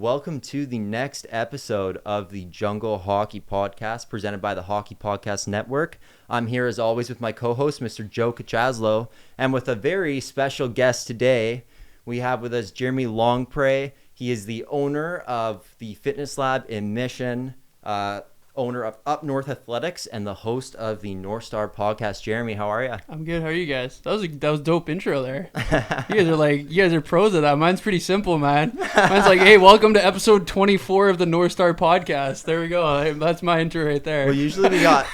Welcome to the next episode of the Jungle Hockey Podcast presented by the Hockey Podcast Network. I'm here as always with my co-host, Mr. Joe Cachaslo, and with a very special guest today. We have with us Jeremy Longpre. He is the owner of the Fitness Lab in Mission, owner of Up North Athletics, and the host of the North Star Podcast. Jeremy, how are you? I'm good. How are you guys? That was dope intro there. You guys are pros at that. Mine's pretty simple, man. Mine's like, hey, welcome to episode 24 of the North Star Podcast. There we go. That's my intro right there. Well, usually we got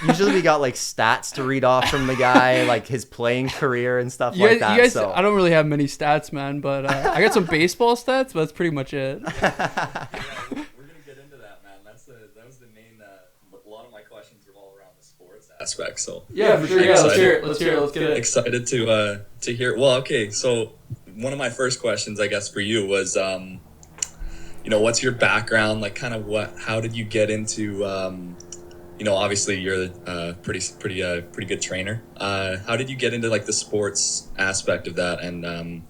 like stats to read off from the guy, like his playing career and stuff like that. You guys, I don't really have many stats, man, but I got some baseball stats, but that's pretty much it. Aspect. So yeah, for sure. Yeah, let's hear it. Let's get it. Excited to hear. Well, okay. So one of my first questions, I guess, for you was, what's your background? Like, kind of how did you get into, obviously you're a pretty good trainer. How did you get into like the sports aspect of that, and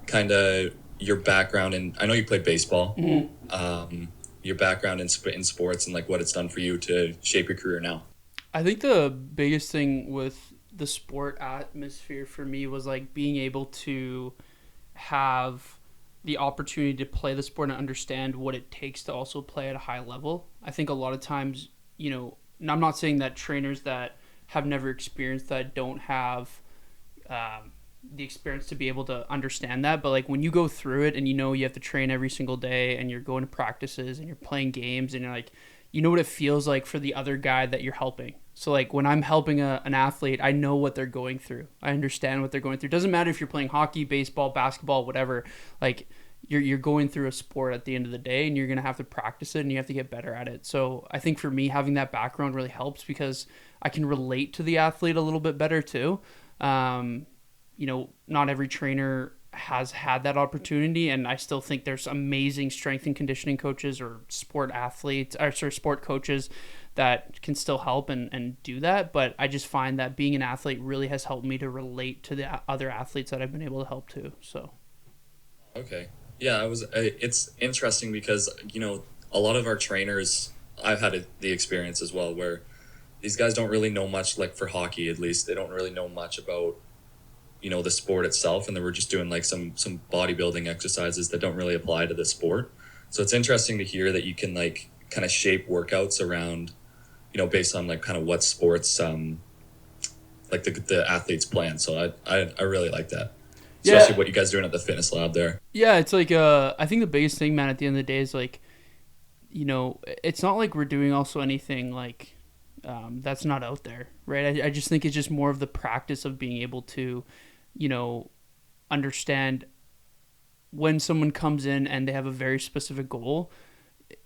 kind of your background? And I know you played baseball. Mm-hmm. Your background in sports and like what it's done for you to shape your career now. I think the biggest thing with the sport atmosphere for me was like being able to have the opportunity to play the sport and understand what it takes to also play at a high level. I think a lot of times, and I'm not saying that trainers that have never experienced that don't have the experience to be able to understand that, but like when you go through it and you have to train every single day and you're going to practices and you're playing games and you're like, you know what it feels like for the other guy that you're helping. So like when I'm helping an athlete, I know what they're going through. I understand what they're going through. It doesn't matter if you're playing hockey, baseball, basketball, whatever. Like you're going through a sport at the end of the day, and you're going to have to practice it and you have to get better at it. So I think for me, having that background really helps because I can relate to the athlete a little bit better too. Not every trainer has had that opportunity, and I still think there's amazing strength and conditioning coaches or sport coaches that can still help and do that. But I just find that being an athlete really has helped me to relate to the other athletes that I've been able to help too. So okay, yeah, it's interesting because a lot of our trainers, I've had the experience as well, where these guys don't really know much, like for hockey at least, they don't really know much about the sport itself, and then we're just doing like some bodybuilding exercises that don't really apply to the sport. So it's interesting to hear that you can like kind of shape workouts around based on like kind of what sports like the athletes plan. So I really like that, especially what you guys are doing at the fitness lab there. Yeah, it's like I think the biggest thing, man, at the end of the day is like it's not like we're doing also anything like that's not out there, right? I just think it's just more of the practice of being able to understand when someone comes in and they have a very specific goal.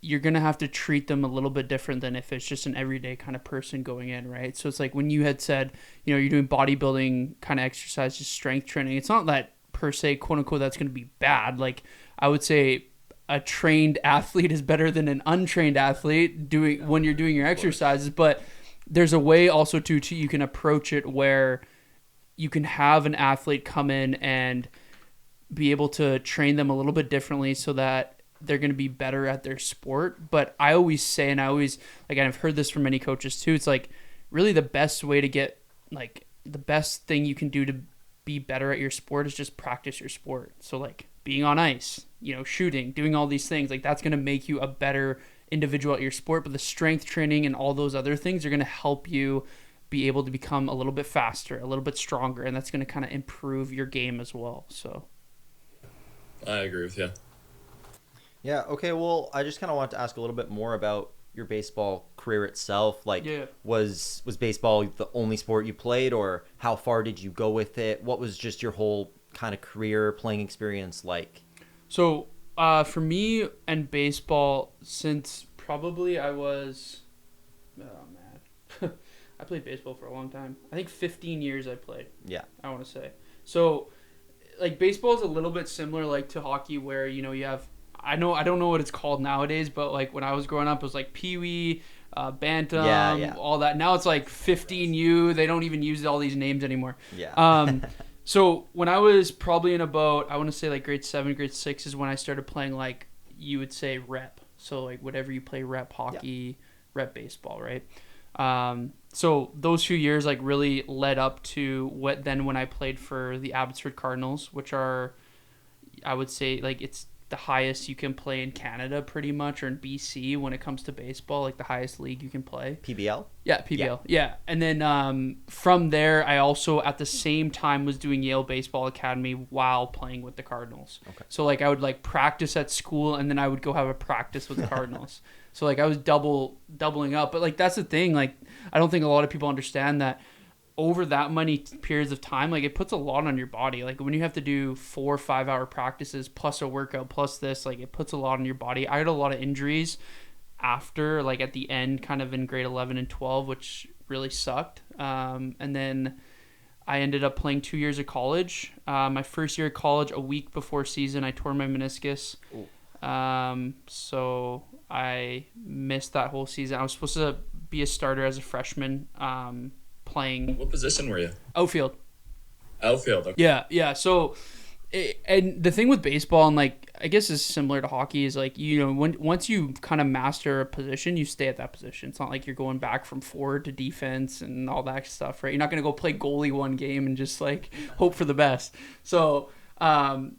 You're going to have to treat them a little bit different than if it's just an everyday kind of person going in, right? So it's like when you had said, you're doing bodybuilding kind of exercises, strength training. It's not that per se, quote unquote, that's going to be bad. Like I would say a trained athlete is better than an untrained athlete when you're doing your exercises, but there's a way also to you can approach it where you can have an athlete come in and be able to train them a little bit differently so that they're going to be better at their sport. But I always say, and I've heard this from many coaches too, it's like really the best way to get like the best thing you can do to be better at your sport is just practice your sport. So like being on ice, shooting, doing all these things, like that's going to make you a better individual at your sport. But the strength training and all those other things are going to help you be able to become a little bit faster, a little bit stronger, and that's going to kind of improve your game as well. So I agree with you. Yeah, okay, well, I just kind of want to ask a little bit more about your baseball career itself. Like, was baseball the only sport you played, or how far did you go with it? What was just your whole kind of career playing experience like? So, for me and baseball, since probably I was, I played baseball for a long time. I think 15 years I played. Yeah. I want to say. So, like, baseball is a little bit similar, like, to hockey where, you have, I don't know what it's called nowadays, but, like, when I was growing up, it was, like, Pee-wee, Bantam, all that. Now it's, like, 15U. They don't even use all these names anymore. Yeah. So, when I was probably in about, I want to say, like, grade 7, grade 6 is when I started playing, like, you would say rep. So like whatever you play, rep hockey, rep baseball, right? So those few years like really led up to when I played for the Abbotsford Cardinals, which are, I would say, like it's the highest you can play in Canada pretty much, or in BC when it comes to baseball, like the highest league you can play. PBL? Yeah, PBL. Yeah. And then from there, I also at the same time was doing Yale Baseball Academy while playing with the Cardinals. Okay. So like I would like practice at school and then I would go have a practice with the Cardinals. So like I was doubling up. But like that's the thing, like I don't think a lot of people understand that over that many periods of time, like it puts a lot on your body. Like when you have to do 4 or 5 hour practices plus a workout plus this, like it puts a lot on your body. I had a lot of injuries after, like at the end, kind of in grade 11 and 12, which really sucked. And then I ended up playing 2 years of college. My first year of college, a week before season, I tore my meniscus. So I missed that whole season. I was supposed to be a starter as a freshman, playing What position were you? outfield. Outfield. Okay. Yeah. So, and the thing with baseball, and like I guess is similar to hockey, is like once you kind of master a position, you stay at that position. It's not like you're going back from forward to defense and all that stuff, right? You're not gonna go play goalie one game and just like hope for the best. So.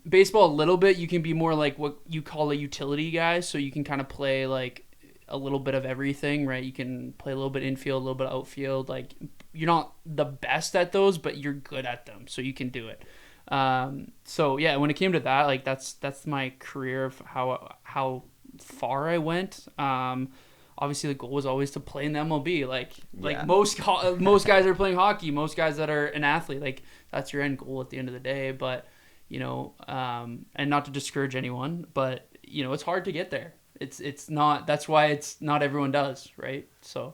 Baseball a little bit, you can be more like what you call a utility guy, so you can kind of play like a little bit of everything, right? You can play a little bit infield, a little bit outfield. Like you're not the best at those, but you're good at them, so you can do it. So yeah, when it came to that, like that's my career of how far I went. Obviously the goal was always to play in the MLB. Like most guys are playing hockey, most guys that are an athlete, like that's your end goal at the end of the day. But and not to discourage anyone, but it's hard to get there. It's not. That's why it's not everyone does, right? So.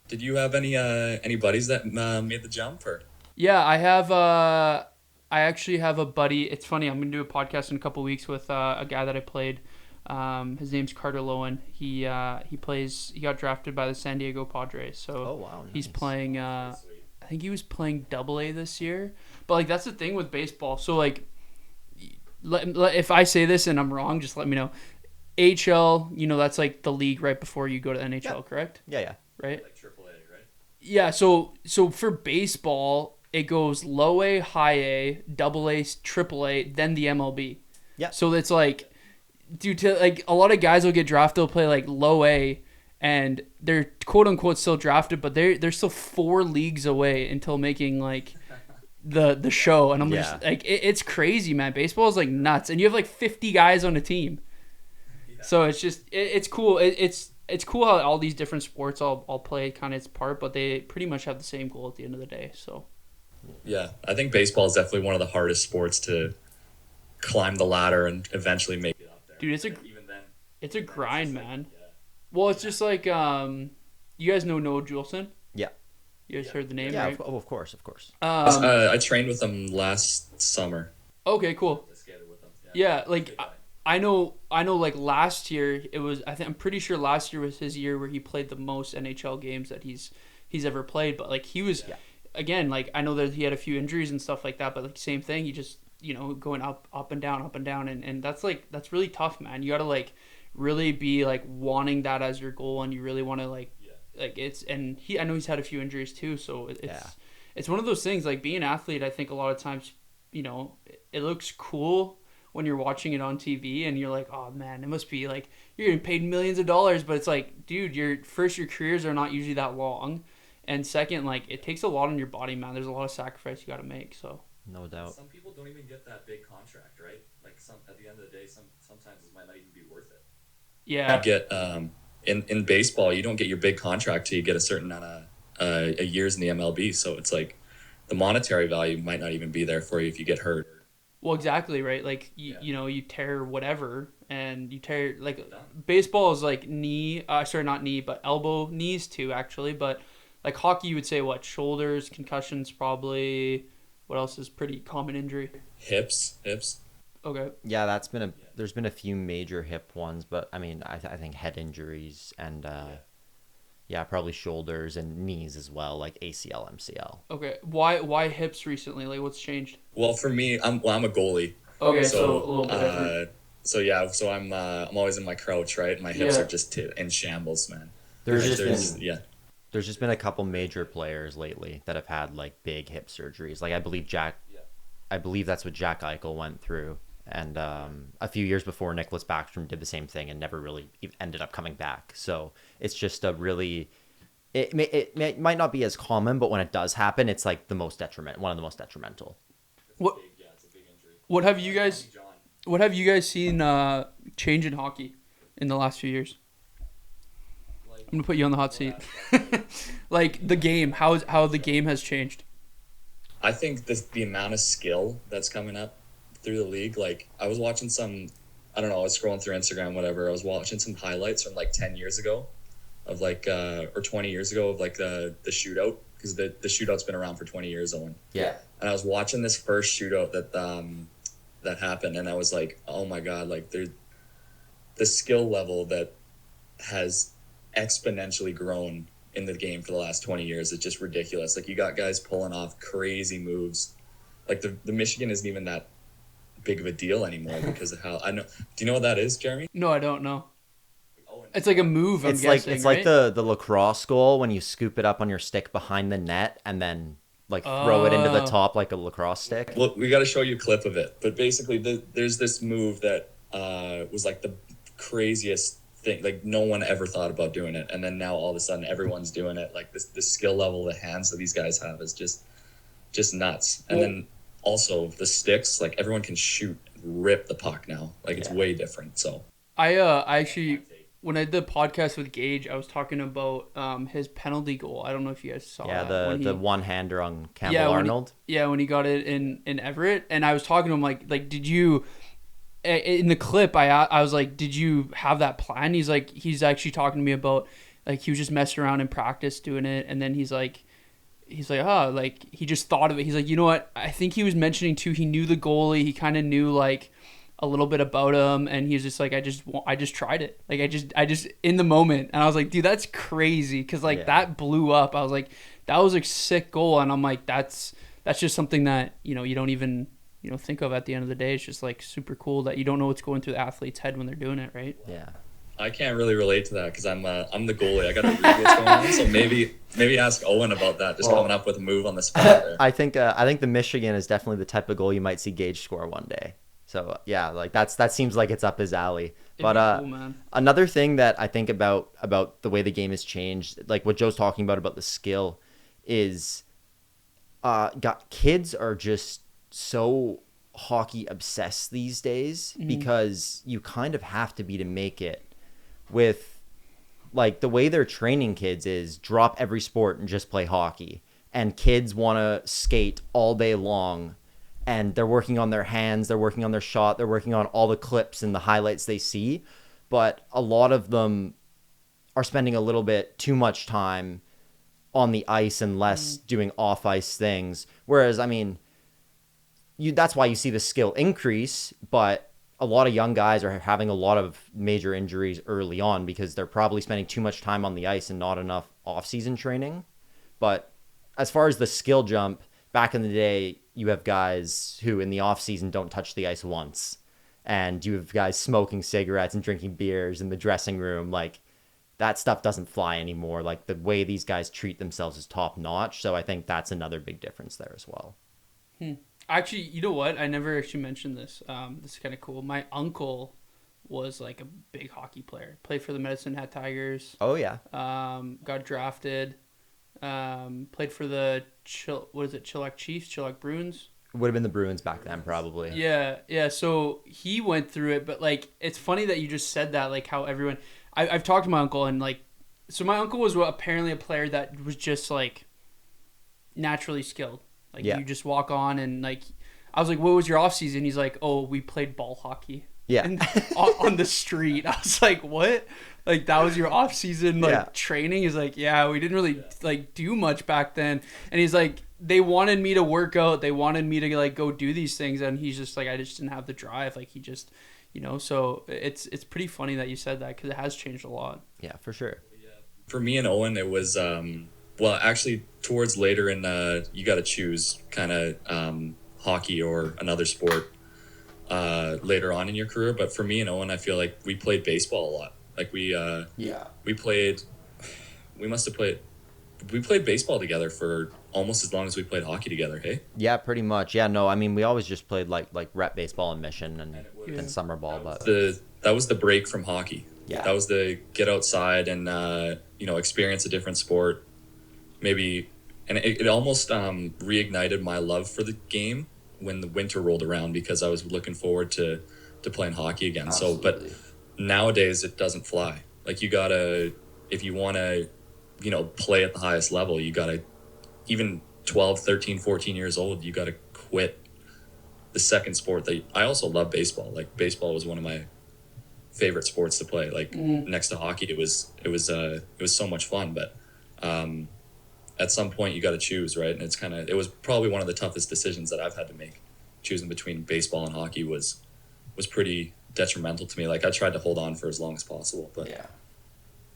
Did you have any buddies that made the jump, or? Yeah, I have. I actually have a buddy. It's funny. I'm gonna do a podcast in a couple weeks with a guy that I played. His name's Carter Lowen. He got drafted by the San Diego Padres. So Oh wow, nice. He's playing. I think he was playing Double-A this year. But like that's the thing with baseball. So like. If I say this and I'm wrong, just let me know. HL, that's like the league right before you go to NHL, correct? Yeah. Right? Like AAA, right? Yeah, so for baseball, it goes low A, high A, double A, triple A, then the MLB. Yeah. So it's like, due to like a lot of guys will get drafted, they'll play like low A, and they're quote unquote still drafted, but they're still 4 leagues away until making like the show. And I'm just like, it's crazy, man. Baseball is like nuts, and you have like 50 guys on a team. Yeah. So it's just it's cool. It's cool how all these different sports all play kind of its part, but they pretty much have the same goal at the end of the day. So yeah, I think baseball is definitely one of the hardest sports to climb the ladder and eventually make it up there. Dude, even then, it's a grind, man. Yeah. Well, it's just like you guys know Noah Juleson? Yeah. You guys heard the name, yeah, right? of course. I trained with him last summer. Okay, cool. I skated with him. Yeah, like I know like last year I'm pretty sure last year was his year where he played the most NHL games that he's ever played, but like he was again, like I know that he had a few injuries and stuff like that, but like same thing, he just going up and down and that's really tough, man. You got to like really be like wanting that as your goal, and you really want to like I know he's had a few injuries too, so it's one of those things, like being an athlete. I think a lot of times, it looks cool when you're watching it on TV and you're like, oh man, it must be like you're getting paid millions of dollars, but it's like, dude, your careers are not usually that long, and second, like it takes a lot on your body, man. There's a lot of sacrifice you got to make. So no doubt. Some people don't even get that big contract, right? Like at the end of the day, sometimes it might not even be worth it. Yeah. You get in baseball, you don't get your big contract till you get a certain amount of years in the MLB. So it's like the monetary value might not even be there for you if you get hurt. Well, exactly, right? Like you tear whatever, and you tear like baseball is like not knee, but elbow, knees too actually. But like hockey, you would say what? Shoulders, concussions, probably. What else is pretty common injury? Hips. Okay. Yeah, there's been a few major hip ones, but I mean, I think head injuries and probably shoulders and knees as well, like ACL, MCL. Okay. Why hips recently? Like what's changed? Well, for me, I'm a goalie. Okay, so a little bit different. So I'm always in my crouch, right? My hips are just in shambles, man. There's just been a couple major players lately that have had like big hip surgeries. Like I believe that's what Jack Eichel went through, and a few years before Nicholas Backstrom did the same thing and never really ended up coming back. So it's just a really it might not be as common, but when it does happen, it's like one of the most detrimental. What It's a big injury. What have you guys seen change in hockey in the last few years? I'm gonna put you on the hot seat. Like the game, how the game has changed. I think the amount of skill that's coming up through the league. Like I was watching I don't know, I was scrolling through Instagram, whatever. I was watching some highlights from like 10 years ago of like, or 20 years ago of like the shootout, because the shootout's been around for 20 years, Owen. Yeah. And I was watching this first shootout that happened, and I was like, oh my God, like the skill level that has exponentially grown in the game for the last 20 years is just ridiculous. Like you got guys pulling off crazy moves. Like the Michigan isn't even that big of a deal anymore because of how I know. Do you know what that is, Jeremy? No, I don't know. It's like a move. It's like the lacrosse goal when you scoop it up on your stick behind the net and then like throw it into the top like a lacrosse stick. Well, we got to show you a clip of it. But basically, there's this move that was like the craziest thing. Like no one ever thought about doing it, and then now all of a sudden everyone's doing it. Like the skill level, the hands that these guys have is just nuts. And then also the sticks, like everyone can shoot, rip the puck now. Like it's way different. So I actually, when I did the podcast with Gage, I was talking about his penalty goal. I don't know if you guys saw that. Yeah, the one-hander on Campbell Arnold. When he got it in Everett. And I was talking to him like did you, in the clip, I was like, did you have that plan? He's like, he's actually talking to me about, like, he was just messing around in practice doing it. And then he's like, like, he just thought of it. He's like, you know what? I think he was mentioning too, he knew the goalie. He kind of knew, like, a little bit about him, and he's just like, I just tried it, like I just in the moment, and I was like, dude, that's crazy, because like that blew up. I was like, that was a sick goal, and I'm like, that's just something that you don't even think of at the end of the day. It's just like super cool that you don't know what's going through the athlete's head when they're doing it, right? Yeah. I can't really relate to that because I'm the goalie. I gotta read what's going on. So maybe ask Owen about that. Just coming up with a move on the spot there. I think the Michigan is definitely the type of goal you might see Gage score one day. So yeah, like that seems like it's up his alley. But cool, man. Another thing that I think about the way the game has changed, like what Joe's talking about the skill, is kids are just so hockey obsessed these days because you kind of have to be to make it. With like the way they're training kids is drop every sport and just play hockey, and kids want to skate all day long. And they're working on their hands, they're working on their shot, they're working on all the clips and the highlights they see. But a lot of them are spending a little bit too much time on the ice and less doing off-ice things. Whereas, I mean, that's why you see the skill increase, but a lot of young guys are having a lot of major injuries early on because they're probably spending too much time on the ice and not enough off-season training. But as far as the skill jump, back in the day, you have guys who in the off season don't touch the ice once, and you have guys smoking cigarettes and drinking beers in the dressing room. Like that stuff doesn't fly anymore. Like the way these guys treat themselves is top notch. So I think that's another big difference there as well. Actually, you know what? I never actually mentioned this. This is kind of cool. My uncle was like a big hockey player. Played for the Medicine Hat Tigers. Oh yeah. Got drafted. Played for the Chilliwack Chiefs, Chilliwack Bruins. It would have been the Bruins back then, probably. Yeah. So he went through it, but like it's funny that you just said that, like how everyone. I've talked to my uncle, and like, so my uncle was apparently a player that was just like naturally skilled. Like you just walk on, and like I was like, what was your off season? He's like, oh, we played ball hockey. Yeah. And on the street. I was like, what? Like that was your off season training? He's like, yeah, we didn't really like do much back then. And he's like, they wanted me to work out. They wanted me to like go do these things. And he's just like, I just didn't have the drive. Like he just, so it's pretty funny that you said that because it has changed a lot. Yeah, for sure. For me and Owen, it was, well, actually towards later in, you got to choose kind of hockey or another sport. later on in your career. But for me and Owen, I feel like we played baseball a lot. Like we played, we must have played, we played baseball together for almost as long as we played hockey together. Hey. Yeah, pretty much. Yeah, no, I mean, we always just played like rep baseball and mission and Yeah. summer ball, but That was the break from hockey. Yeah. That was the get outside and experience a different sport. Maybe, and it almost reignited my love for the game when the winter rolled around, because I was looking forward to playing hockey again. Absolutely. So, but nowadays it doesn't fly. Like you gotta, if you want to, play at the highest level, you gotta, even 12, 13, 14 years old, you gotta quit the second sport that I also love baseball. Like baseball was one of my favorite sports to play. Like next to hockey, it was so much fun. But at some point, you got to choose, right? And it was probably one of the toughest decisions that I've had to make. Choosing between baseball and hockey was pretty detrimental to me. Like I tried to hold on for as long as possible, but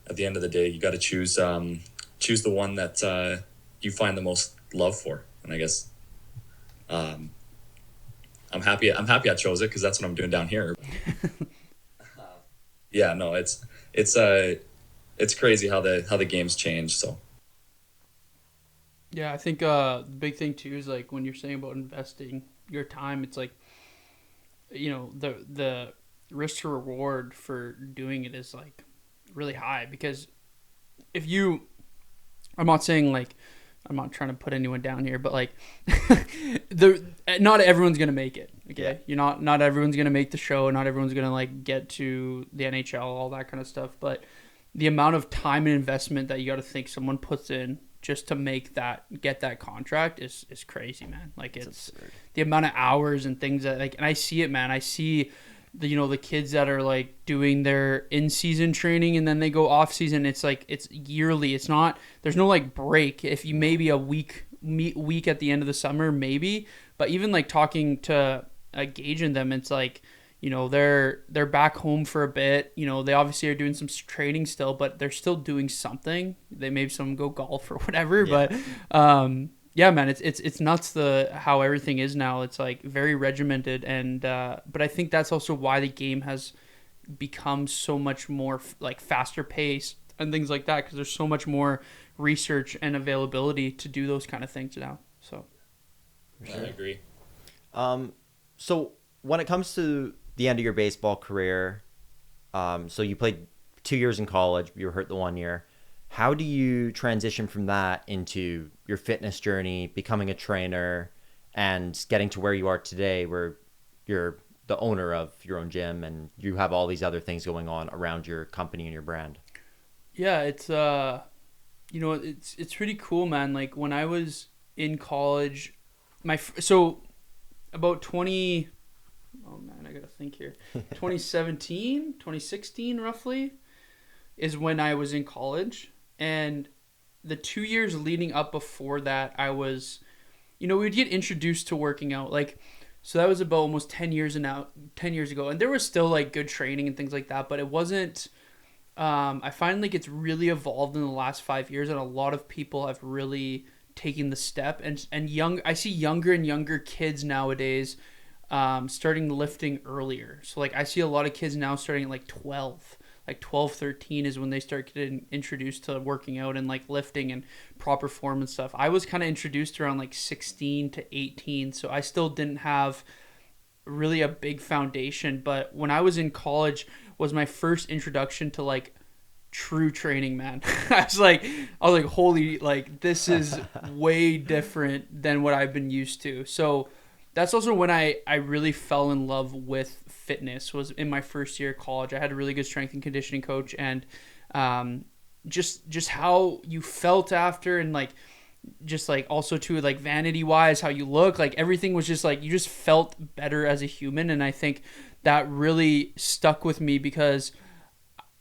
at the end of the day, you got to choose the one that you find the most love for. And I guess I'm happy I chose it, because that's what I'm doing down here. Yeah, no, it's crazy how the game's changed. So Yeah, I think the big thing too is like when you're saying about investing your time, it's like, the risk to reward for doing it is like really high, because I'm not saying like, I'm not trying to put anyone down here, but like not everyone's going to make it. Okay. You're not everyone's going to make the show. Not everyone's going to like get to the NHL, all that kind of stuff. But the amount of time and investment that you got to think someone puts in just to get that contract is crazy, man. Like it's absurd. The amount of hours and things that and I see it, man. I see the kids that are like doing their in-season training and then they go off-season. It's like it's yearly. It's not, there's no like break. If you maybe a week at the end of the summer, maybe. But even like talking to Gage and them, it's like, they're back home for a bit. They obviously are doing some training still, but they're still doing something. They maybe some go golf or whatever. Yeah. But yeah, man, it's nuts how everything is now. It's like very regimented, and but I think that's also why the game has become so much more like faster paced and things like that, because there's so much more research and availability to do those kind of things now. So I agree. So when it comes to the end of your baseball career, so you played 2 years in college, you were hurt the 1 year. How do you transition from that into your fitness journey, becoming a trainer, and getting to where you are today, where you're the owner of your own gym and you have all these other things going on around your company and your brand? Yeah, it's it's pretty cool, man. Like when I was in college, about 20, oh man, I gotta think here, 2017, 2016 roughly is when I was in college. And the 2 years leading up before that, I was, we'd get introduced to working out. Like, so that was about almost 10 years ago. And there was still like good training and things like that, but it wasn't, I find like it's really evolved in the last 5 years, and a lot of people have really taken the step, and I see younger and younger kids nowadays, starting lifting earlier. So like I see a lot of kids now starting at like 12. Like 12, 13 is when they start getting introduced to working out and like lifting and proper form and stuff. I was kind of introduced around like 16 to 18, so I still didn't have really a big foundation. But when I was in college was my first introduction to like true training, man. I was like, holy, like this is way different than what I've been used to. So that's also when I really fell in love with fitness, was in my first year of college. I had a really good strength and conditioning coach, and just how you felt after, and like just like also too like vanity wise, how you look, like everything was just like you just felt better as a human. And I think that really stuck with me, because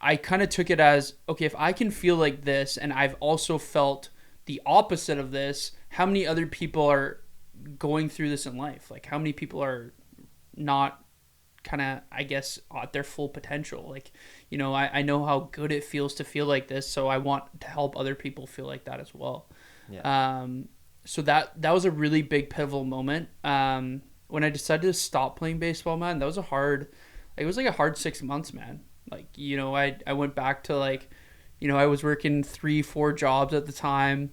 I kind of took it as, okay, if I can feel like this and I've also felt the opposite of this, how many other people are going through this in life? Like how many people are not kind of, I guess, at their full potential? Like, I know how good it feels to feel like this, so I want to help other people feel like that as well. Yeah. So that was a really big pivotal moment. when I decided to stop playing baseball, man, that was it was like a hard 6 months, man. Like, I went back to like, I was working 3-4 jobs at the time.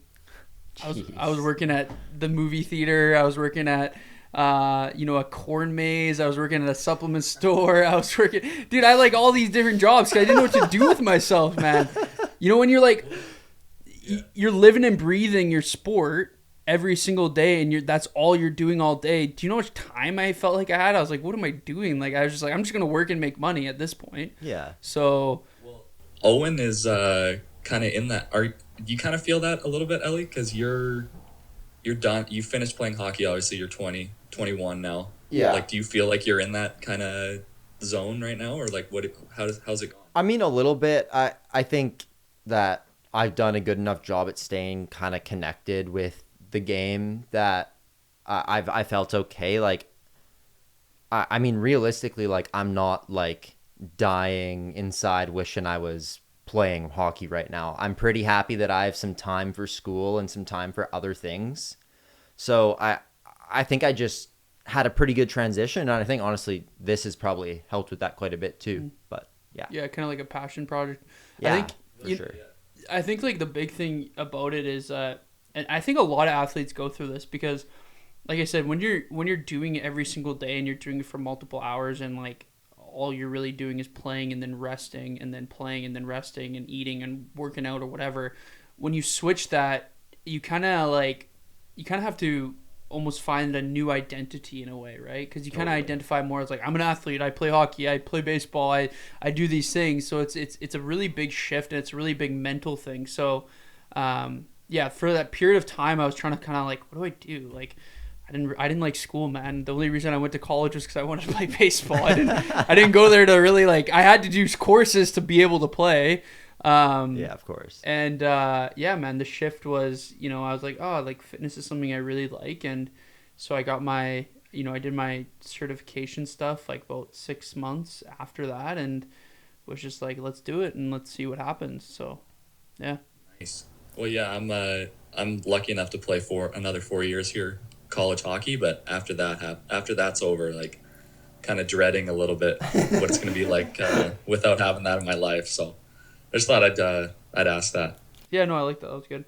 I was working at the movie theater. I was working at, a corn maze. I was working at a supplement store. I was working, dude, I like all these different jobs because I didn't know what to do with myself, man. When you're like, you're living and breathing your sport every single day and that's all you're doing all day. Do you know how much time I felt like I had? I was like, what am I doing? Like, I was just like, I'm just going to work and make money at this point. Yeah. So. Well, Owen is kind of in that. You kind of feel that a little bit, Ellie? Because you're done. You finished playing hockey, obviously. You're 20, 21 now. Yeah. Like, do you feel like you're in that kind of zone right now? Or like, how's it going? I mean, a little bit. I think that I've done a good enough job at staying kind of connected with the game that I felt okay. Like, I mean, realistically, like, I'm not like dying inside wishing I was playing hockey right now. I'm pretty happy that I have some time for school and some time for other things. So I think I just had a pretty good transition, and I think honestly this has probably helped with that quite a bit too. But yeah. Yeah, kind of like a passion project. Yeah, I think for sure. I think like the big thing about it is and I think a lot of athletes go through this because, like I said, when you're doing it every single day and you're doing it for multiple hours and like all you're really doing is playing and then resting and then playing and then resting and eating and working out or whatever, when you switch that, you kind of have to almost find a new identity in a way, right? Because you kind of identify more as like, I'm an athlete, I play hockey, I play baseball, I do these things. So it's a really big shift and it's a really big mental thing. So yeah, for that period of time, I was trying to kind of like, what do I do? Like, I didn't like school, man. The only reason I went to college was because I wanted to play baseball. I didn't go there to really like. I had to do courses to be able to play. Yeah, of course. And yeah, man, the shift was, I was like, oh, like fitness is something I really like, and so I got my, I did my certification stuff like about 6 months after that, and was just like, let's do it and let's see what happens. So, yeah. Nice. Well, yeah, I'm lucky enough to play for another 4 years here, college hockey, but after that's over, like kind of dreading a little bit what it's going to be like without having that in my life. So I just thought I'd ask that. Yeah, no, I like that. That was good.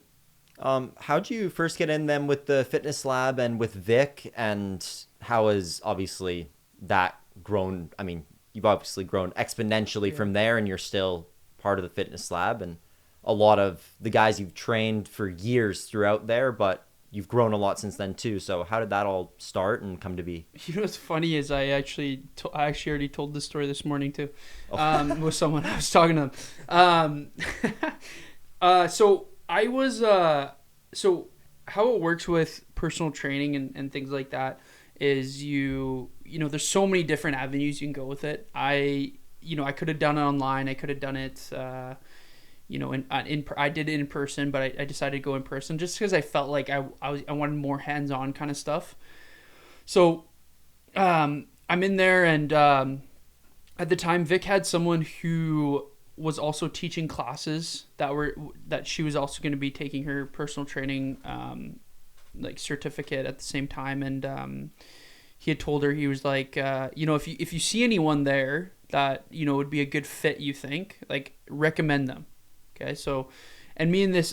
How'd you first get in them with the fitness lab and with Vic, and how has obviously that grown? I mean, you've obviously grown exponentially from there, and you're still part of the fitness lab, and a lot of the guys you've trained for years throughout there, but you've grown a lot since then too. So how did that all start and come to be? What's funny is I actually already told this story this morning too, with someone I was talking to them. So I was so how it works with personal training and things like that is there's so many different avenues you can go with it. I could have done it online. I could have done it. I did it in person, but I decided to go in person just because I felt like I wanted more hands-on kind of stuff. So I'm in there, and at the time Vic had someone who was also teaching classes that she was also going to be taking her personal training like certificate at the same time, and he had told her, he was like, if you see anyone there that would be a good fit, you think, like, recommend them. Okay, so, and me and this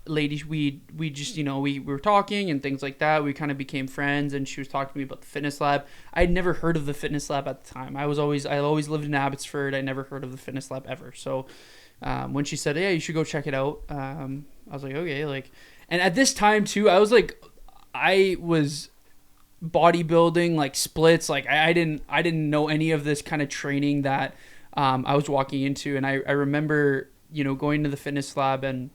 lady, we just, we were talking and things like that. We kind of became friends, and she was talking to me about the fitness lab. I had never heard of the fitness lab at the time. I always lived in Abbotsford. I never heard of the fitness lab ever. So when she said, yeah, you should go check it out, I was like, okay, like, and at this time too, I was bodybuilding, like splits, like I didn't know any of this kind of training that I was walking into. And I remember going to the fitness lab and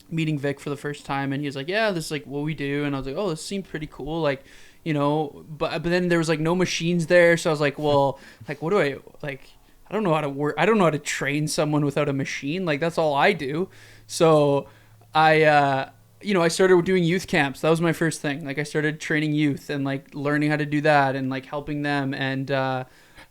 meeting Vic for the first time, and he was like, yeah, this is like what we do. And I was like, oh, this seemed pretty cool, like, but then there was like no machines there, so I was like, well, like, what do I, like, I don't know how to work, I don't know how to train someone without a machine, like, that's all I do. So I started doing youth camps. That was my first thing. Like, I started training youth and like learning how to do that and like helping them. And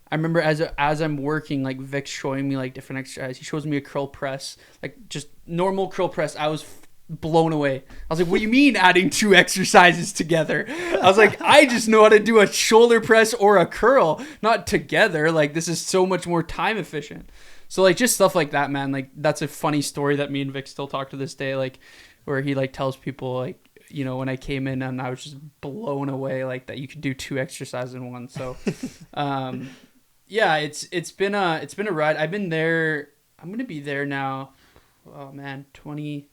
I remember as I'm working, like, Vic's showing me like different exercises. He shows me a curl press, like just normal curl press. I was blown away. I was like, what do you mean adding 2 exercises together? I was like, I just know how to do a shoulder press or a curl, not together. Like, this is so much more time efficient. So, like, just stuff like that, man. Like, that's a funny story that me and Vic still talk to this day, like, where he, like, tells people, like, you know, when I came in and I was just blown away, like, that you could do 2 exercises in one. So, yeah, it's been a ride. I've been there. I'm going to be there now. Oh, man, 20...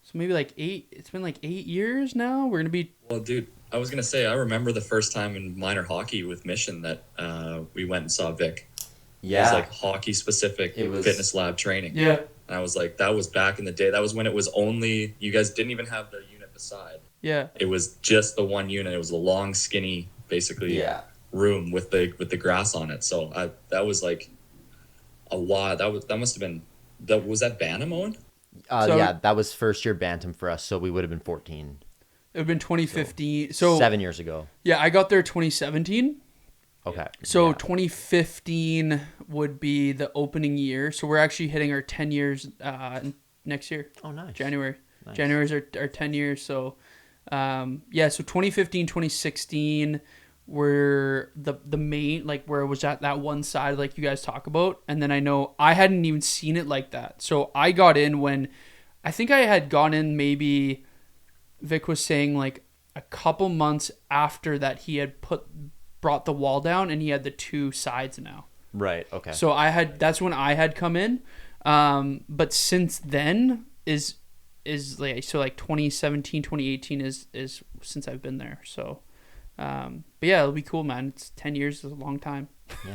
So maybe like 8, it's been like 8 years now. We're going to be... Well, dude, I was going to say, I remember the first time in minor hockey with Mission that we went and saw Vic. Yeah. It was like hockey specific fitness lab training. Yeah. And I was like, that was back in the day. That was when it was only, you guys didn't even have the unit beside. Yeah. It was just the one unit. It was a long, skinny, basically room with the grass on it. So that was like a while. That must have been, was that Bantam, Owen? Yeah, that was first year Bantam for us, so we would have been 14. It would have been 2015. So 7 years ago. Yeah, I got there 2017. Okay. So 2015 would be the opening year. So we're actually hitting our 10 years next year. Oh, nice. January. Nice. January's our 10 years. So, so 2015, 2016 were the main, like, where it was at that one side, like you guys talk about. And then I know I hadn't even seen it like that. So I got in when, I think I had gone in maybe, Vic was saying, like, a couple months after that he had brought the wall down and he had the 2 sides now. Right. Okay. So that's when I had come in. But since then is like, so like 2017, 2018 is since I've been there. So, but yeah, it'll be cool, man. It's 10 years is a long time.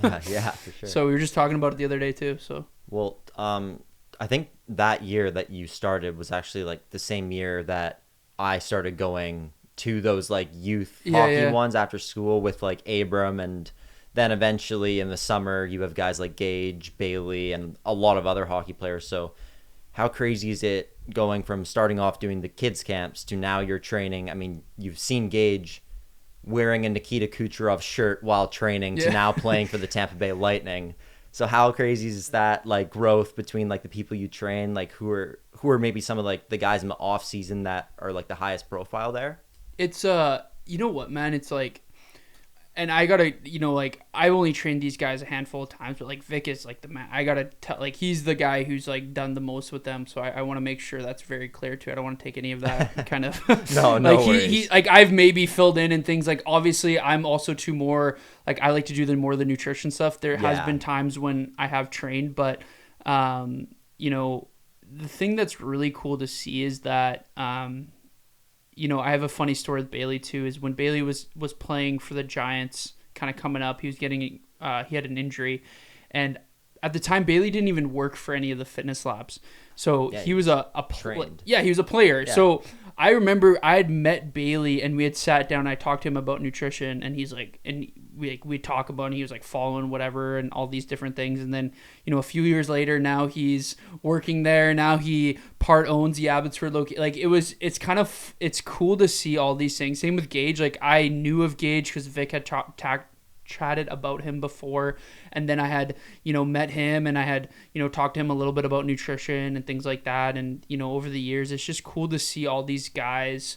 Yeah, for sure. So we were just talking about it the other day too. So, well, I think that year that you started was actually like the same year that I started going to those like youth hockey ones after school with like Abram, and then eventually in the summer you have guys like Gage, Bailey, and a lot of other hockey players. So how crazy is it going from starting off doing the kids camps to now you're training? I mean, you've seen Gage wearing a Nikita Kucherov shirt while training to now playing for the Tampa Bay Lightning. So how crazy is that, like, growth between like the people you train, like who are maybe some of like the guys in the off season that are like the highest profile there? It's you know what, man, it's like, and I gotta, you know, like, I've only trained these guys a handful of times, but like Vic is like the man. I gotta tell, like, he's the guy who's like done the most with them, so I want to make sure that's very clear too. I don't want to take any of that kind of no like worries. he like, I've maybe filled in and things, like, obviously I'm also too more like, I like to do the nutrition stuff. There has been times when I have trained, but you know, the thing that's really cool to see is that you know, I have a funny story with Bailey too, is when Bailey was playing for the Giants, kind of coming up, he was getting, he had an injury, and at the time Bailey didn't even work for any of the fitness labs. So he was a he was a player. Yeah. So I remember I had met Bailey and we had sat down, I talked to him about nutrition, and he's like, and we talk about it, and he was like following whatever and all these different things. And then, you know, a few years later, now he's working there. Now he part owns the Abbotsford location. Like, it's cool to see all these things. Same with Gage. Like, I knew of Gage because Vic had chatted about him before, and then I had, you know, met him, and I had, you know, talked to him a little bit about nutrition and things like that. And, you know, over the years, it's just cool to see all these guys,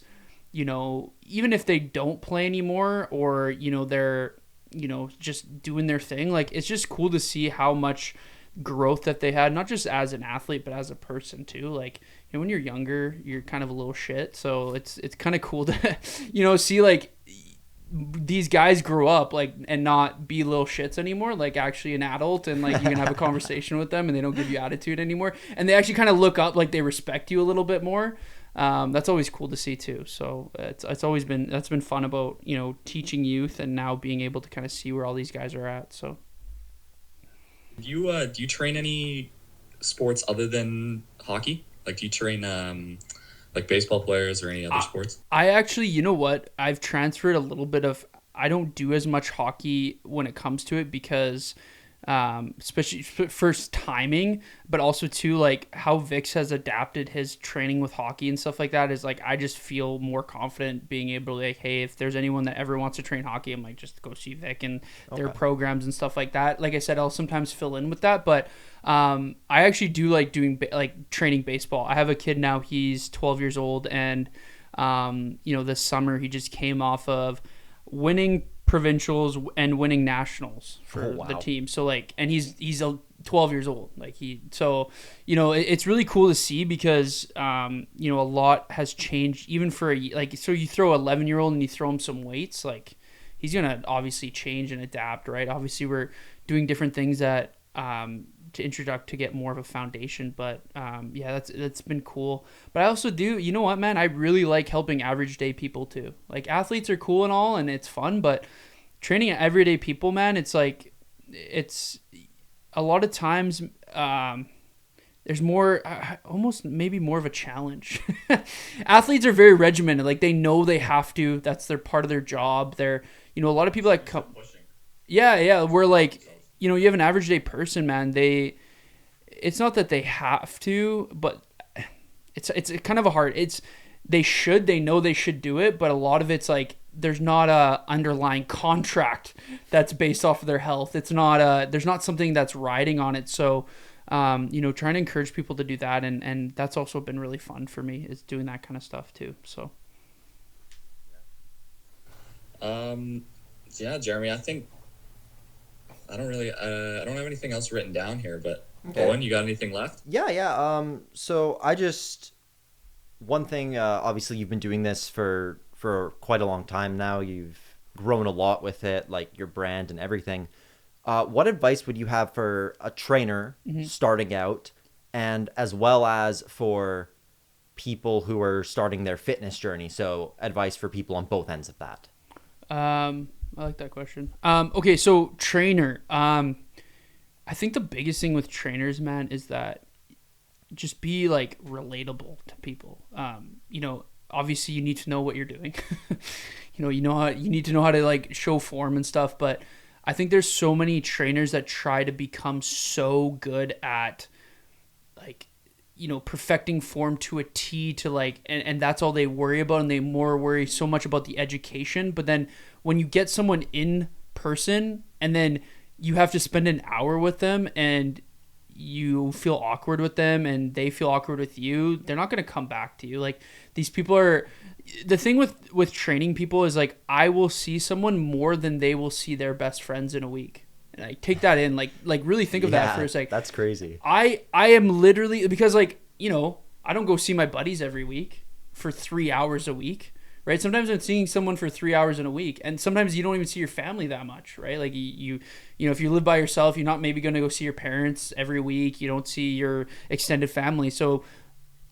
you know, even if they don't play anymore, or, you know, they're, you know, just doing their thing. Like, it's just cool to see how much growth that they had, not just as an athlete, but as a person too. Like, you know, when you're younger, you're kind of a little shit. So it's kind of cool to, you know, see like these guys grow up, like, and not be little shits anymore, like actually an adult, and like you can have a conversation with them and they don't give you attitude anymore, and they actually kind of look up, like they respect you a little bit more. That's always cool to see too. So it's always been, that's been fun about, you know, teaching youth and now being able to kind of see where all these guys are at. So do you train any sports other than hockey? Like, do you train like baseball players or any other sports? I actually, you know what, I've transferred a little bit of, I don't do as much hockey when it comes to it, because especially first timing, but also too like how Vix has adapted his training with hockey and stuff like that is like I just feel more confident being able to like, hey, if there's anyone that ever wants to train hockey, I'm like just go see Vic and their programs and stuff like that. Like I said, I'll sometimes fill in with that, but I actually do like doing like training baseball. I have a kid now, he's 12 years old, and this summer he just came off of winning provincials and winning nationals for the team. So like, and he's 12 years old. Like it's really cool to see because a lot has changed even for so you throw 11-year-old and you throw him some weights, like he's gonna obviously change and adapt, right? Obviously we're doing different things that to introduce to get more of a foundation, but that's been cool. But I also do, you know what, man, I really like helping average day people too. Like athletes are cool and all and it's fun, but training everyday people, man, it's like it's a lot of times there's more almost maybe more of a challenge. Athletes are very regimented, like they know they have to, that's their part of their job. They're a lot of people that come we're like, you have an average day person, man. It's not that they have to, but it's kind of a hard. They know they should do it, but a lot of it's like there's not a underlying contract that's based off of their health. It's not there's not something that's riding on it. So, trying to encourage people to do that, and that's also been really fun for me is doing that kind of stuff too. So, Jeremy, I think. I don't have anything else written down here, but Owen, you got anything left? Yeah. So one thing, obviously you've been doing this for quite a long time now. You've grown a lot with it, like your brand and everything. What advice would you have for a trainer starting out, and as well as for people who are starting their fitness journey? So advice for people on both ends of that. I like that question. Okay, so trainer. I think the biggest thing with trainers, man, is that just be like relatable to people. Obviously you need to know what you're doing. you need to know how to like show form and stuff, but I think there's so many trainers that try to become so good at like perfecting form to a T to like, and that's all they worry about, and they more worry so much about the education. But then when you get someone in person and then you have to spend an hour with them and you feel awkward with them and they feel awkward with you, they're not going to come back to you. Like these people are, the thing with training people is like, I will see someone more than they will see their best friends in a week. And I take that in, like really think of that for a sec. That's crazy. I am literally, because like, I don't go see my buddies every week for 3 hours a week, right? Sometimes I'm seeing someone for 3 hours in a week, and sometimes you don't even see your family that much, right? Like you if you live by yourself, you're not maybe going to go see your parents every week. You don't see your extended family. So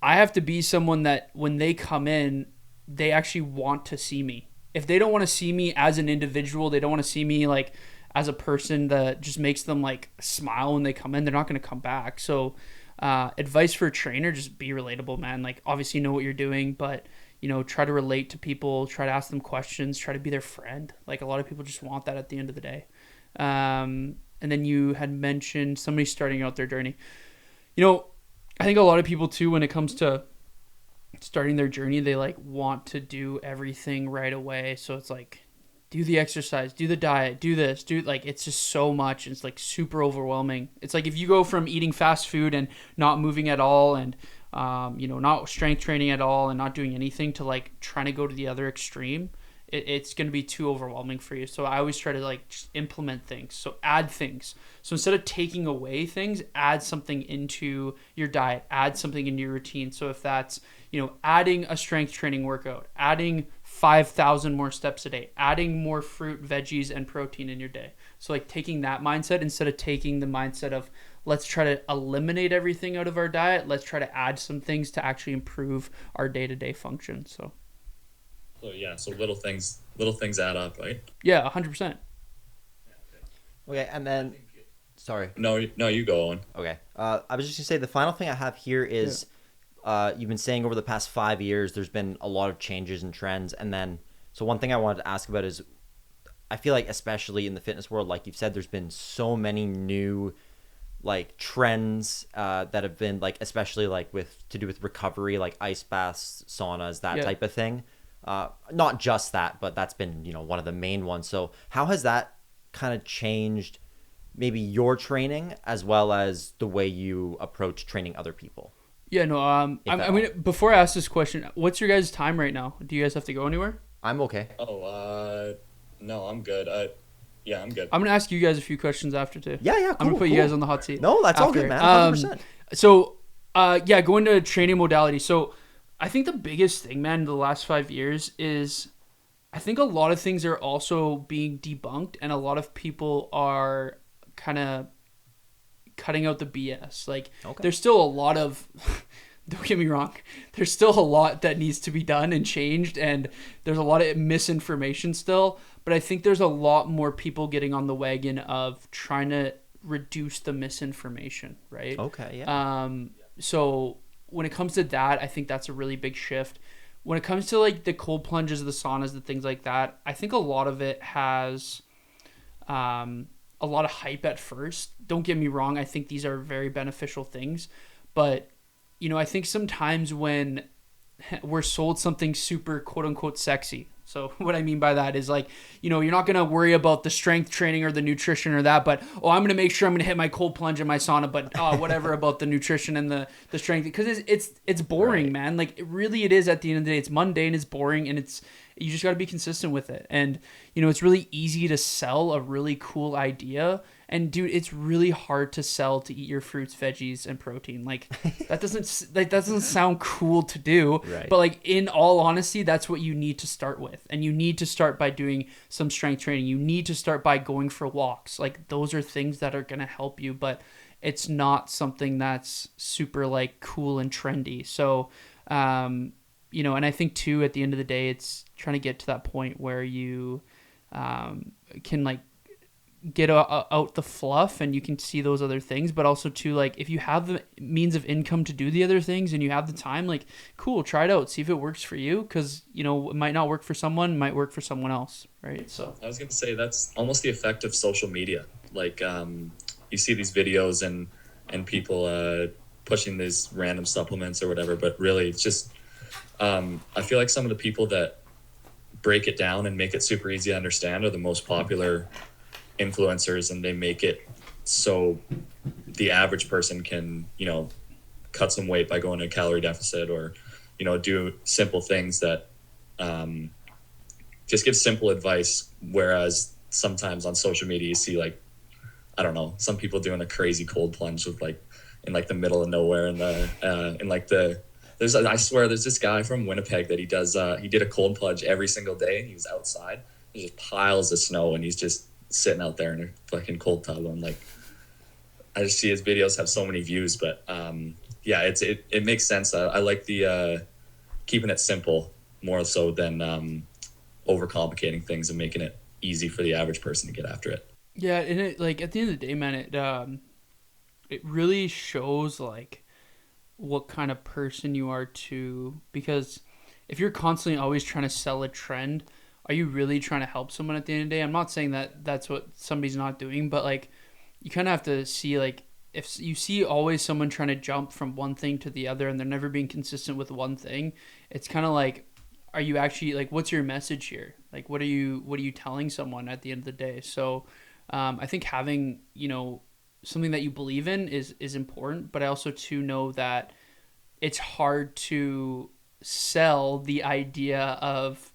I have to be someone that when they come in, they actually want to see me. If they don't want to see me as an individual, they don't want to see me like as a person that just makes them like smile when they come in, they're not going to come back. So advice for a trainer, just be relatable, man. Like obviously know what you're doing, but try to relate to people, try to ask them questions, try to be their friend. Like a lot of people just want that at the end of the day. And then you had mentioned somebody starting out their journey. I think a lot of people too, when it comes to starting their journey, they like want to do everything right away. So it's like, do the exercise, do the diet, do this, like, it's just so much. It's like super overwhelming. It's like if you go from eating fast food and not moving at all and, not strength training at all and not doing anything to like trying to go to the other extreme, it's going to be too overwhelming for you. So I always try to like just implement things. So add things. So instead of taking away things, add something into your diet, add something into your routine. So if that's, adding a strength training workout, adding 5,000 more steps a day, adding more fruit, veggies, and protein in your day. So like taking that mindset instead of taking the mindset of let's try to eliminate everything out of our diet. Let's try to add some things to actually improve our day-to-day function. So little things add up, right? Yeah, 100%. Okay, and then, sorry. No, you go on. Okay. I was just gonna say the final thing I have here is, you've been saying over the past 5 years, there's been a lot of changes and trends. And then, so one thing I wanted to ask about is, I feel like especially in the fitness world, like you've said, there's been so many new like trends that have been like, especially like with to do with recovery, like ice baths, saunas, that type of thing. Not just that, but that's been, you know, one of the main ones. So how has that kind of changed maybe your training as well as the way you approach training other people? Yeah, no, I mean, before I ask this question, what's your guys' time right now? Do you guys have to go anywhere? I'm okay. Oh, no, I'm good. Yeah, I'm good. I'm gonna ask you guys a few questions after too. Yeah, cool, I'm gonna put you guys on the hot seat. No, that's all good, man. 100%. So, yeah, going to training modality. So, I think the biggest thing, man, in the last 5 years is, I think a lot of things are also being debunked, and a lot of people are kind of cutting out the BS. Like, there's still a lot of, don't get me wrong, there's still a lot that needs to be done and changed, and there's a lot of misinformation still, but I think there's a lot more people getting on the wagon of trying to reduce the misinformation, right? Okay, yeah. So when it comes to that, I think that's a really big shift. When it comes to like the cold plunges, the saunas, the things like that, I think a lot of it has a lot of hype at first. Don't get me wrong. I think these are very beneficial things, but you know, I think sometimes when we're sold something super quote unquote sexy. So what I mean by that is like, you know, you're not going to worry about the strength training or the nutrition or that, but, oh, I'm going to make sure I'm going to hit my cold plunge and my sauna, but whatever about the nutrition and the strength, because it's boring, right, man. Like it is at the end of the day. It's mundane, it's boring, and you just got to be consistent with it. And, you know, it's really easy to sell a really cool idea. And dude, it's really hard to sell to eat your fruits, veggies, and protein. Like that doesn't sound cool to do. Right. But like in all honesty, that's what you need to start with. And you need to start by doing some strength training. You need to start by going for walks. Like those are things that are gonna help you, but it's not something that's super like cool and trendy. So you know, and I think too, at the end of the day, it's trying to get to that point where you can like get out the fluff and you can see those other things, but also too, like if you have the means of income to do the other things and you have the time, like cool, try it out, see if it works for you, because you know it might not work for someone, it might work for someone else, right? So I was gonna say that's almost the effect of social media. Like you see these videos and people pushing these random supplements or whatever, but really it's just I feel like some of the people that break it down and make it super easy to understand are the most popular influencers, and they make it so the average person can, you know, cut some weight by going to a calorie deficit, or, you know, do simple things that just give simple advice. Whereas sometimes on social media you see, like, I don't know, some people doing a crazy cold plunge with like in like the middle of nowhere in the I swear there's this guy from Winnipeg that he did a cold plunge every single day, and he was outside. There's just piles of snow, and he's just sitting out there in a fucking cold tub. I'm like, I just see his videos have so many views, but yeah, it makes sense. I like the keeping it simple more so than overcomplicating things and making it easy for the average person to get after it. Yeah, and it, like at the end of the day, man, it really shows like what kind of person you are too, because if you're constantly always trying to sell a trend, are you really trying to help someone at the end of the day? I'm not saying that that's what somebody's not doing, but like you kind of have to see, like, if you see always someone trying to jump from one thing to the other and they're never being consistent with one thing, it's kind of like, are you actually, like, what's your message here? Like, what are you telling someone at the end of the day? So I think having, you know, something that you believe in is important, but I also too know that it's hard to sell the idea of,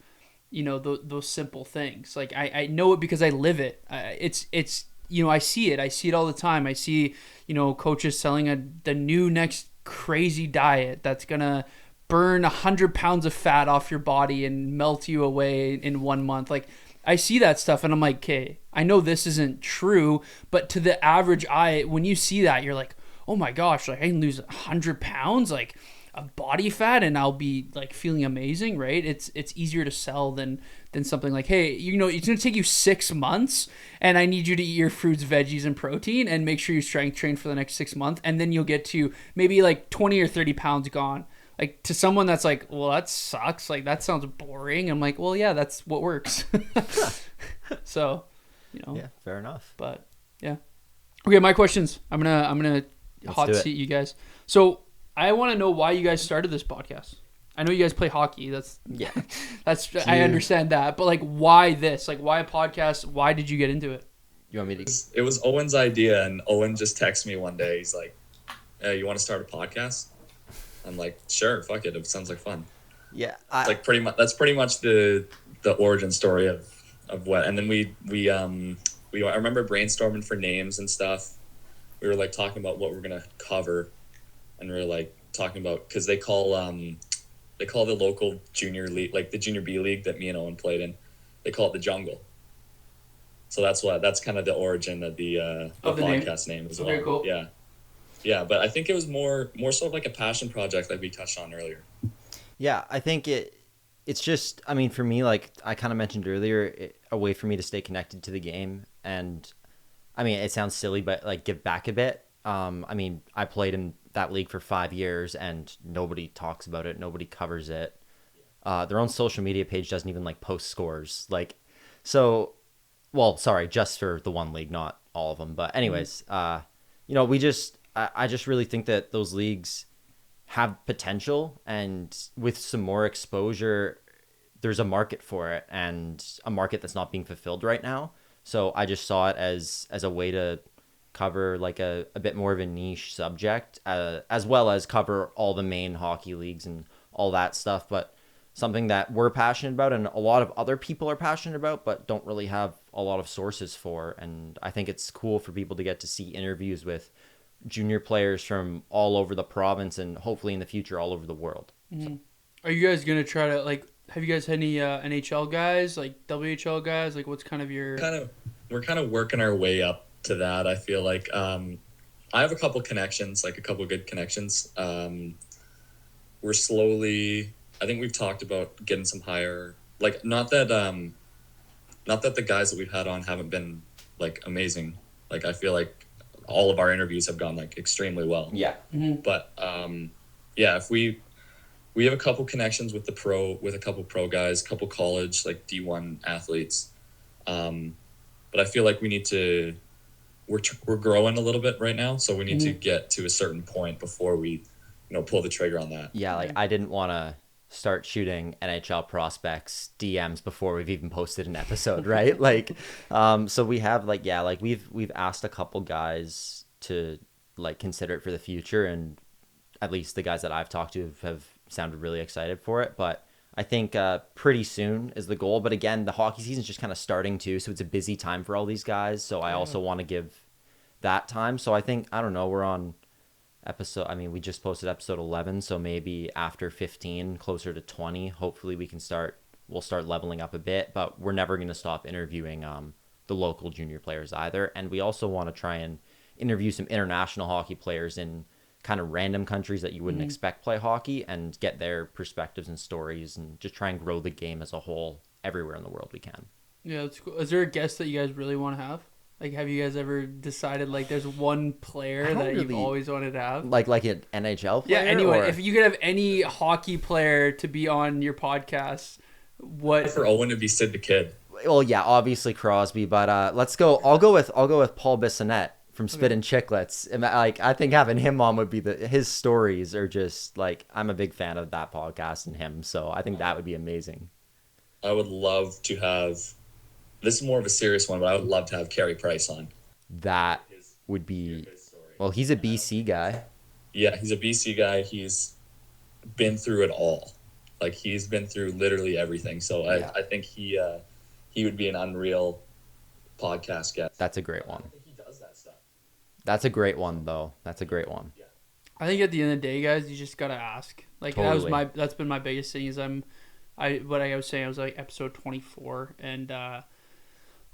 you know, those simple things. Like I know it because I live it. It's you know, I see it all the time. I see, you know, coaches selling the new next crazy diet that's gonna burn 100 pounds of fat off your body and melt you away in 1 month. Like I see that stuff and I'm like, okay, I know this isn't true, but to the average eye, when you see that, you're like, oh my gosh, like I can lose 100 pounds, like of body fat, and I'll be like feeling amazing, right? It's easier to sell than something like, hey, you know, it's gonna take you 6 months, and I need you to eat your fruits, veggies, and protein, and make sure you strength train for the next 6 months, and then you'll get to maybe like 20 or 30 pounds gone. Like to someone that's like, well, that sucks. Like that sounds boring. I'm like, well, yeah, that's what works. So, Yeah, fair enough. but yeah. Okay, my questions. I'm gonna hot do it. seat you guys. So I want to know why you guys started this podcast. I know you guys play hockey. Yeah. I understand that, but like, why this? Like, why a podcast? Why did you get into it? You want me to? It was Owen's idea, and Owen just texted me one day. He's like, "Hey, you want to start a podcast?" I'm like, "Sure, fuck it. It sounds like fun." Yeah. Like pretty much. That's pretty much the origin story of what. And then we I remember brainstorming for names and stuff. We were like talking about what we're gonna cover, and we were like talking about because they call the local junior league, like the junior B league that me and Owen played in, they call it the Jungle. So that's kind of the origin of the podcast name as well. Okay, cool. Yeah, but I think it was more so of like a passion project, like we touched on earlier. Yeah, I think it's just, I mean, for me, like I kind of mentioned earlier, a way for me to stay connected to the game. And I mean, it sounds silly, but like give back a bit. I mean, I played in that league for 5 years and nobody talks about it. Nobody covers it. Their own social media page doesn't even like post scores. Like, so, well, sorry, just for the one league, not all of them. But anyways, I just really think that those leagues have potential, and with some more exposure, there's a market for it, and a market that's not being fulfilled right now. So I just saw it as a way to cover like a bit more of a niche subject, as well as cover all the main hockey leagues and all that stuff, but something that we're passionate about and a lot of other people are passionate about but don't really have a lot of sources for. And I think it's cool for people to get to see interviews with junior players from all over the province and hopefully in the future all over the world. Mm-hmm. Are you guys gonna try to like? Have you guys had any NHL guys, like WHL guys? Like, what's kind of your? We're kind of working our way up to that. I feel like I have a couple connections, like a couple good connections. We're slowly. I think we've talked about getting some higher. Like, not that the guys that we've had on haven't been like amazing. Like, I feel like all of our interviews have gone like extremely well. Yeah. Mm-hmm. But yeah, if we have a couple connections with a couple pro guys, couple college like D1 athletes. But I feel like we need to. We're growing a little bit right now, so we need to get to a certain point before we, pull the trigger on that. Yeah, like I didn't want to start shooting NHL prospects DMs before we've even posted an episode, right? Like, so we have we've asked a couple guys to like consider it for the future, and at least the guys that I've talked to have sounded really excited for it. But I think pretty soon is the goal. But again, the hockey season's just kind of starting too, so it's a busy time for all these guys. So I also want to give that time. So I think, I don't know, we're on we just posted episode 11, so maybe after 15, closer to 20, hopefully we'll start leveling up a bit. But we're never going to stop interviewing the local junior players either. And we also want to try and interview some international hockey players in kind of random countries that you wouldn't expect play hockey, and get their perspectives and stories, and just try and grow the game as a whole everywhere in the world we can. Yeah, that's cool. Is there a guest that you guys really want to have? Like, have you guys ever decided, like, there's one player that you've always wanted to have? Like an NHL player? Yeah, anyway, or... if you could have any hockey player to be on your podcast, what... For Owen to be Sid the Kid. Well, yeah, obviously Crosby, but let's go. I'll go with Paul Bissonnette from Spit and Chicklets. And, like, I think having him on would be his stories are just, like, I'm a big fan of that podcast and him, so I think that would be amazing. I would love to have... This is more of a serious one, but I would love to have Carey Price on. That would be... Well, he's a BC guy. Yeah, he's a BC guy. He's been through it all. Like, he's been through literally everything. So I think he would be an unreal podcast guest. That's a great one. I think he does that stuff. That's a great one, though. That's a great one. Yeah. I think at the end of the day, guys, you just gotta ask. Like, Totally. that's been my biggest thing is what I was saying, I was like episode 24, and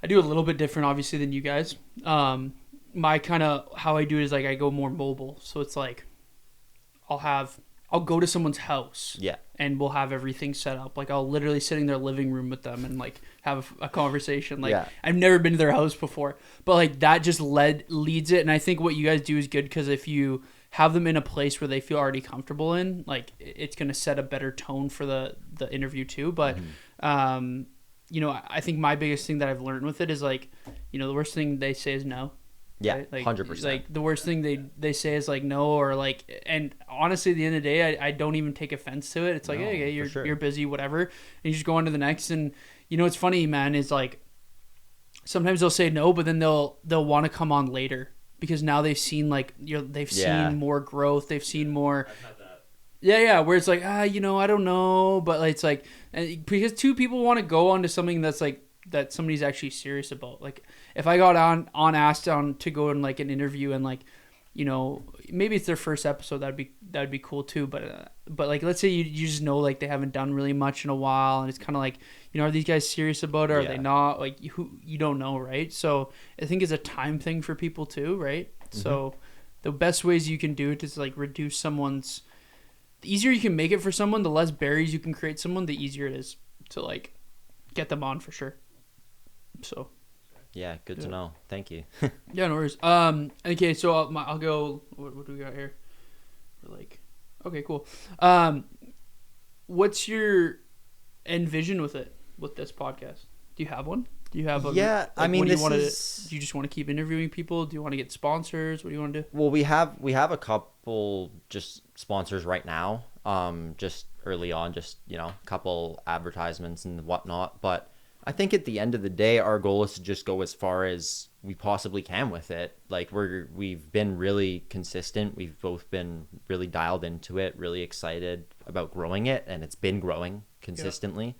I do a little bit different, obviously, than you guys. My kind of how I do it is like I go more mobile, so it's like I'll go to someone's house, and we'll have everything set up. Like, I'll literally sit in their living room with them and like have a conversation. Like, I've never been to their house before, but like that just leads it. And I think what you guys do is good, because if you have them in a place where they feel already comfortable in, like, it's gonna set a better tone for the interview too. But I think my biggest thing that I've learned with it is like, the worst thing they say is no. Yeah, right? Like, 100%. Like the worst thing they say is like no, or like, and honestly, at the end of the day, I don't even take offense to it. It's like, No, hey, for sure. you're busy, whatever, and you just go on to the next. And what's funny, man, is like sometimes they'll say no, but then they'll want to come on later because now they've seen like they've seen more growth, they've seen more. I've had that. Yeah, where it's like, I don't know, but it's like, because two people want to go on to something that's like that somebody's actually serious about. Like, if I got asked on to go in like an interview and like, maybe it's their first episode, that'd be cool too. But like, let's say you just know like they haven't done really much in a while, and it's kind of like, are these guys serious about it? Or are they not? Like, you don't know, right? So I think it's a time thing for people too, right? Mm-hmm. So the best ways you can do it is like reduce someone's. The easier you can make it for someone, the less barriers you can create someone, the easier it is to like get them on for sure. So yeah, good to know. Thank you. Yeah, no worries. Okay, so I'll go. What do we got here? We're like, okay, cool. What's your end vision with this podcast? Do you have one? Do you have a I mean, do you just want to keep interviewing people? Do you want to get sponsors? What do you want to do? Well, we have a couple just sponsors right now. Just early on, just a couple advertisements and whatnot. But I think at the end of the day, our goal is to just go as far as we possibly can with it. Like we've been really consistent. We've both been really dialed into it, really excited about growing it, and it's been growing consistently. Yeah.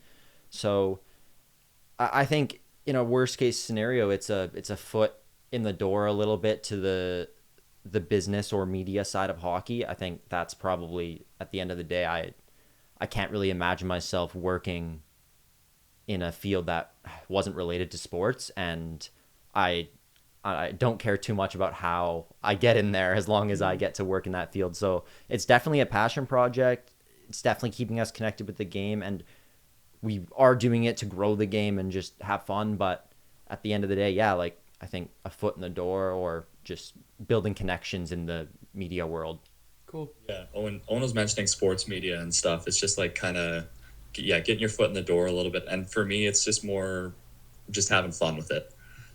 So I think, worst case scenario, it's a foot in the door a little bit to the business or media side of hockey. I think that's probably, at the end of the day, I can't really imagine myself working in a field that wasn't related to sports, and I don't care too much about how I get in there as long as I get to work in that field. So it's definitely a passion project. It's definitely keeping us connected with the game, and we are doing it to grow the game and just have fun. But at the end of the day, like, I think a foot in the door or just building connections in the media world. Cool. Yeah. Owen was mentioning sports media and stuff. It's just like kind of, getting your foot in the door a little bit. And for me, it's just more just having fun with it.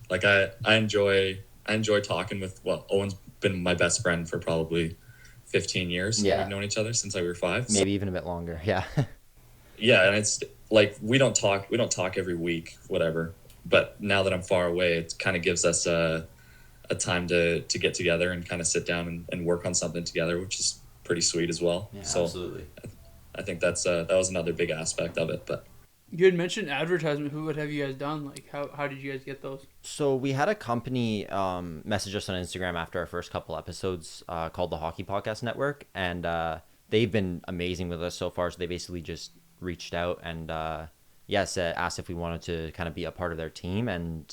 Like I enjoy talking with, Owen's been my best friend for probably 15 years. Yeah. We've known each other since we were 5. Maybe even a bit longer. Yeah. Yeah. And it's like, we don't talk every week, whatever. But now that I'm far away, it kind of gives us a time to get together and kind of sit down and work on something together, which is pretty sweet as well. Yeah, so absolutely. I think that was another big aspect of it. But you had mentioned advertisement. What have you guys done? Like, how did you guys get those? So we had a company message us on Instagram after our first couple episodes called the Hockey Podcast Network, and they've been amazing with us so far. So they basically just reached out and asked if we wanted to kind of be a part of their team, and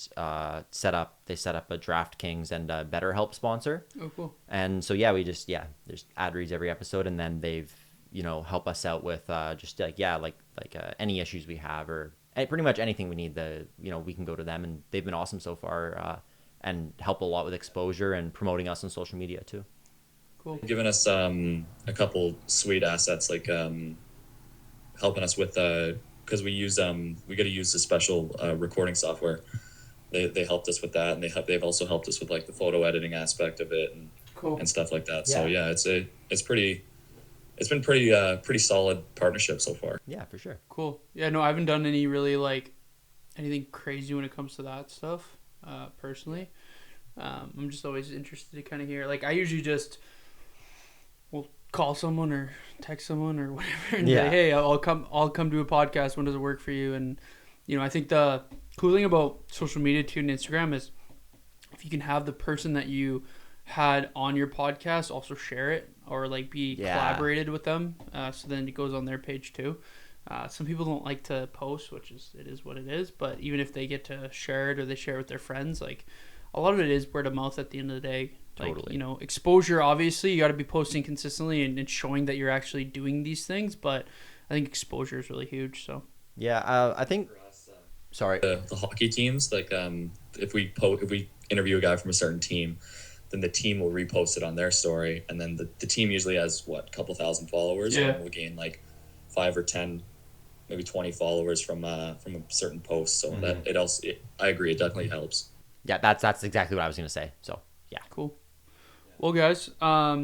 set up a DraftKings and a BetterHelp sponsor. Oh, cool. And so there's ad reads every episode, and then they've help us out with just any issues we have, or pretty much anything we need. We can go to them, and they've been awesome so far, and help a lot with exposure and promoting us on social media too. Cool. Giving us a couple sweet assets, like helping us with because we got to use the special recording software. They helped us with that, and they've also helped us with like the photo editing aspect of it and cool. and stuff like that. Yeah. So it's been pretty solid partnership so far. Yeah, for sure. Cool. Yeah, no, I haven't done any really like anything crazy when it comes to that stuff, personally. I'm just always interested to kind of hear. Like, I usually just will call someone or text someone or whatever and say, hey, I'll come do a podcast. When does it work for you? And I think the cool thing about social media too and Instagram is if you can have the person that you had on your podcast also share it, or like be collaborated with them, so then it goes on their page too. Some people don't like to post, which is what it is, but even if they get to share it or they share it with their friends, like a lot of it is word of mouth at the end of the day. Like, totally. Exposure, obviously you got to be posting consistently and showing that you're actually doing these things, but I think exposure is really huge. So I think for us, sorry, the hockey teams, like if we interview a guy from a certain team, then the team will repost it on their story, and then the team usually has a couple thousand followers, and we'll gain like 5 or 10 maybe 20 followers from a certain post. So that I agree, it definitely helps. Yeah, that's exactly what I was gonna say. So yeah. Cool. Well, guys, how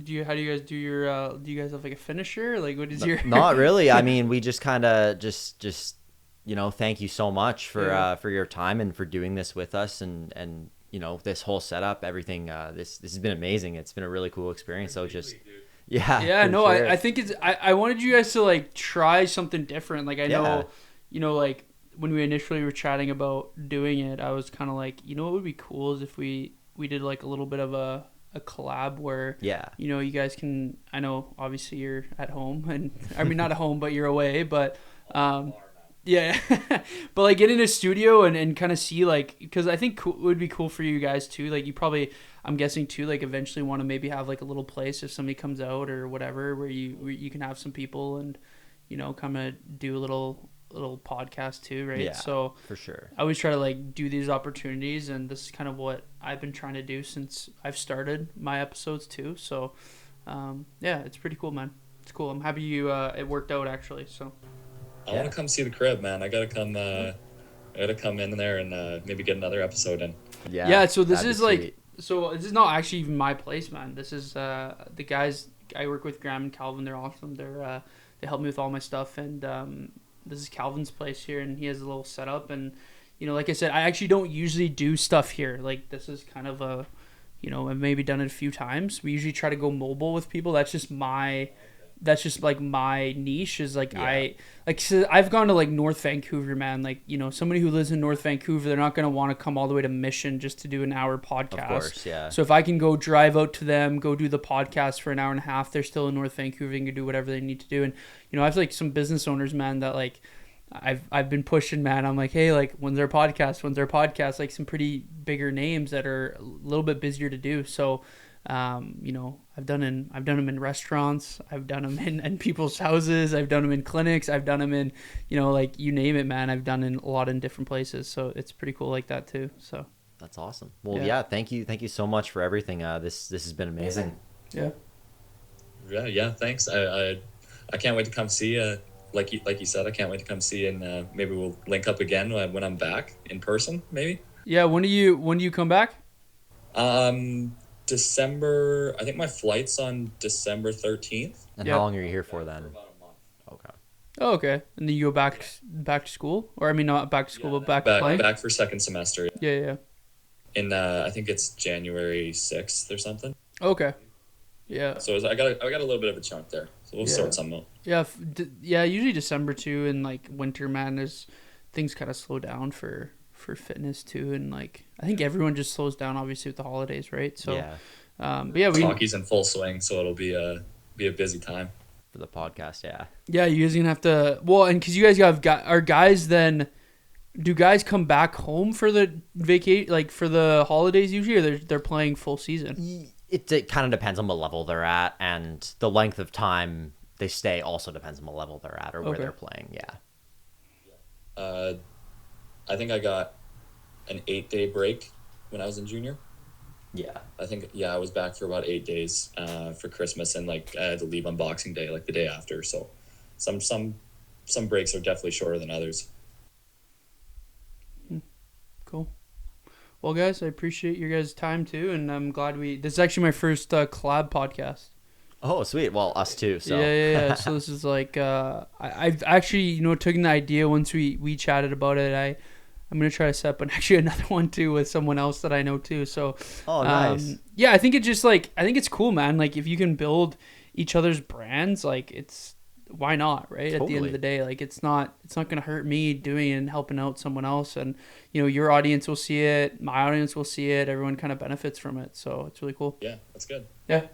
do you guys do your? Do you guys have like a finisher? Like, what is your? Not really. I mean, we just kind of just thank you so much for your time and for doing this with us and this whole setup, everything. This has been amazing. It's been a really cool experience. So just yeah, no, sure. I think I wanted you guys to like try something different. Like I know, like when we initially were chatting about doing it, I was kind of like, what would be cool is if we did like a little bit of a collab where you guys can, I know obviously you're at home, and I mean not at home but you're away, but yeah but like get in a studio and kind of see, like, because I think it would be cool for you guys too, like you probably, I'm guessing too, like eventually want to maybe have like a little place if somebody comes out or whatever where you can have some people and kind of do a little podcast too, right? Yeah, so for sure. I always try to like do these opportunities, and this is kind of what I've been trying to do since I've started my episodes too. So it's pretty cool, man. It's cool. I'm happy it worked out actually. So I want to come see the crib, man. I gotta come in there and maybe get another episode in. Yeah, so this is like, so this is not actually even my place, man. This is the guys I work with, Graham and Calvin. They're awesome. They help me with all my stuff, and this is Calvin's place here, and he has a little setup. And like I said, I actually don't usually do stuff here. Like this is kind of a, I've maybe done it a few times. We usually try to go mobile with people. That's just like my niche is like, so I've gone to like North Vancouver, man. Like, somebody who lives in North Vancouver, they're not going to want to come all the way to Mission just to do an hour podcast. Of course, yeah. So if I can go drive out to them, go do the podcast for an hour and a half, they're still in North Vancouver, they can do whatever they need to do. And, I have like some business owners, man, that like I've been pushing, man. I'm like, hey, like when's our podcast? Like some pretty bigger names that are a little bit busier to do. So, I've done them in restaurants, I've done them in people's houses, I've done them in clinics, I've done them in, like you name it, man. I've done in a lot in different places, so it's pretty cool like that too. So that's awesome. Well, thank you so much for everything. This has been amazing. Yeah. Thanks. I can't wait to come see you. Like you said, I can't wait to come see you, and maybe we'll link up again when I'm back in person, maybe. Yeah. When do you come back? December, I think my flight's on December 13th. And how long are you here for then? For about a month. Okay. Oh, okay. And then you go back to school? Or I mean, not back to school, but back to playing? Back for second semester. Yeah. In I think it's January 6th or something. Okay. Yeah. So I got a little bit of a chunk there. So we'll sort something out. Yeah, usually December too, and like winter, man, there's things kind of slow down for fitness too, and like I think everyone just slows down obviously with the holidays, right? So but yeah, hockey's in full swing, so it'll be a busy time for the podcast. Yeah, you guys are gonna have to, well, and because you guys are guys, then do guys come back home for the like for the holidays usually, or they're playing full season? It kind of depends on the level they're at, and the length of time they stay also depends on the level they're at or where they're playing. I think I got an 8-day break when I was in junior. Yeah. I think, I was back for about 8 days for Christmas, and like I had to leave on Boxing Day, like the day after. So some breaks are definitely shorter than others. Cool. Well, guys, I appreciate your guys' time too, and I'm glad this is actually my first collab podcast. Oh, sweet. Well, us too. So yeah. So this is like I've actually taken the idea once we chatted about it. I'm gonna try to set up another one too with someone else that I know too. So nice. Yeah, I think it's just like I think it's cool, man. Like if you can build each other's brands, like why not, right? Totally. At the end of the day, like it's not gonna hurt me doing it and helping out someone else, and your audience will see it, my audience will see it, everyone kind of benefits from it. So it's really cool. Yeah, that's good. Yeah.